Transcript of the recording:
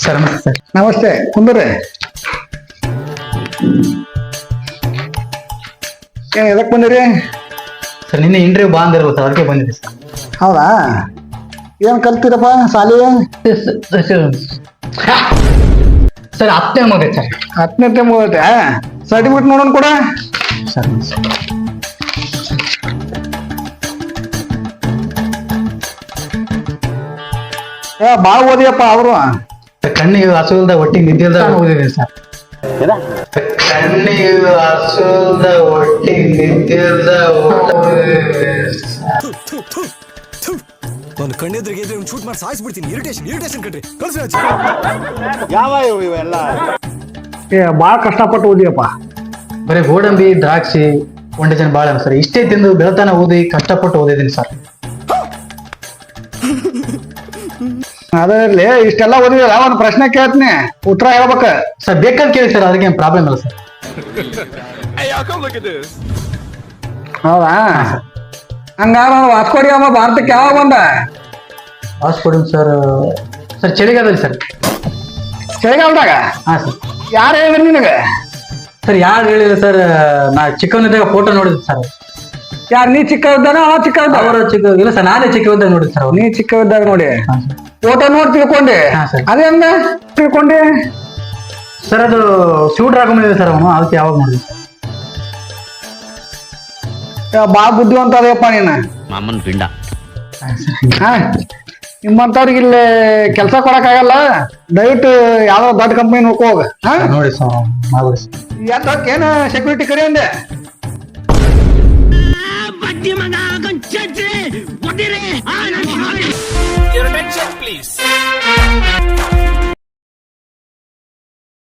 Sir ನಮಸ್ತೆ sir. ನಮಸ್ತೆ, ಕುಂದ್ರಿ. ಏನ್ ಎದಕ್ ಬಂದಿರಿ? ಸರ್ ನಿನ್ನೆ ಇಂಟರ್ವ್ಯೂ ಬಾ ಅಂದಿರಲ್ಲ ಸರ್, ಅದಕ್ಕೆ ಬಂದಿದೆ ಸರ್. ಹೌದಾ? ಏನ್ ಕಲ್ತೀರಪ್ಪ ಸಾಲಿ? ಸರ್ 10ನೇ ಮುಗಿದೆ ಸರ್. 10ನೇ ಮುಗೈತೆ. ಸರ್ಟಿಫಿಕೇಟ್ ನೋಡೋಣ ಕೂಡ. ಸರ್ ಬಾಳ ಓದಿಯಪ್ಪ ಅವರು. ಕಣ್ಣಿಗೆ ಹಸುಲ್ದ ಒಟ್ಟಿಗೆ ನಿದ್ದಿಲ್ದ ಓದಿದ್ದೀನಿ ಸರ್. ಕಣ್ಣಿಗೆ ಹಸುಲ್ದ ಒಟ್ಟಿಗೆ ನಿದ್ದಿಲ್ದ ಒಂದು ಕಣ್ಣೆದ್ರಿಗೆ ಒಂದು ಶೂಟ್ ಮಾಡಿ ಸಾಯಿಸ್ಬಿಡ್ತೀನಿ. ಇರಿಟೇಷನ್ ಕಣ್ರಿ. ಯಾವ ಇವೆಲ್ಲ ಬಾಳ ಕಷ್ಟಪಟ್ಟು ಓದಿಯಪ್ಪ. ಬರೀ ಗೋಡಂಬಿ ದ್ರಾಕ್ಷಿ ಒಂದೇ ಜನ ಬಾಳ ಸರ್. ಇಷ್ಟೇ ತಿಂದು ಬೆಳತಾನ ಓದಿ ಕಷ್ಟಪಟ್ಟು ಓದಿದ್ದೀನಿ ಸರ್. ಅದರಲ್ಲಿ ಇಷ್ಟೆಲ್ಲ ಓದಿದಲ್ಲ, ಒಂದು ಪ್ರಶ್ನೆ ಕೇಳ್ತೀನಿ, ಉತ್ತರ ಹೇಳ್ಬೇಕ. ಸರ್ ಬೇಕಾದ್ ಕೇಳಿ ಸರ್, ಅದಕ್ಕೆ ಏನು ಪ್ರಾಬ್ಲಮ್ ಇಲ್ಲ ಸರ್. ಹೌದಾ? ಹಂಗಾರ ವಾಸ್ಕೋಡಿ ಅಮ್ಮ ಭಾರತಕ್ಕೆ ಯಾವಾಗ ಬಂದ? Hospital sir. ಸರ್ ಚಳಿಗಾಲದಲ್ಲಿ ಸರ್. ಚಳಿಗಾಲದಾಗ? ಹಾಂ ಸರ್. ಯಾರು ಹೇಳಿದ್ರಿ ನಿನಗೆ? ಸರ್ ಯಾರು ಹೇಳಿಲ್ಲ ಸರ್, ನಾ ಚಿಕ್ಕವನಿದ್ದಾಗ ಫೋಟೋ ನೋಡಿದ್ದೆ ಸರ್. ಯಾರು ನೀ ಚಿಕ್ಕ ಇದ್ದಾನ ಅವ ಚಿಕ್ಕ ಇದ್ದ? ಅವರು ಚಿಕ್ಕ ಇಲ್ಲ ಸರ್, ನಾನೇ ಚಿಕ್ಕವನಿದ್ದಾಗ ನೋಡಿದ್ದೆ ಸರ್. ನೀ ಚಿಕ್ಕ ಇದ್ದಾಗ ನೋಡಿ ಹಾಂ ಸರ್. ಫೋಟೋ ನೋಡಿ ತಿಳ್ಕೊಂಡೆ? ಹಾಂ ಸರ್. ಅದೇ ಹಂಗ ತಿಳ್ಕೊಂಡೆ ಸರ್ ಅದು ಶೂಟ್ ಹಾಕೊಂಡಿದೆ ಸರ್ ಅವನು, ಅದಕ್ಕೆ ಯಾವಾಗ ನೋಡಿದ್ವಿ ಸರ್. ಬಾಳ ಬುದ್ಧಿವಂತ ಅದಪ್ಪ ನೀನು. ಮಾಮನ್ ಪಿಂಡ. ಹಾ, ನಿಮ್ಮಂತವ್ರಿಗೆ ಇಲ್ಲಿ ಕೆಲಸ ಕೊಡಕ್ ಆಗಲ್ಲ. ದಯವಿಟ್ಟು ಯಾವ್ದೋ ದೊಡ್ಡ ಕಂಪನಿ ನೋಡ್ಕೋ ಹೋಗ. ನೋಡಿ ಸರ್ ಮಾಡ್ಬಿಡಿ ಸರ್. ಏನ ಸೆಕ್ಯೂರಿಟಿ ಕರಿ ಅಂದೆ? Your attention, please.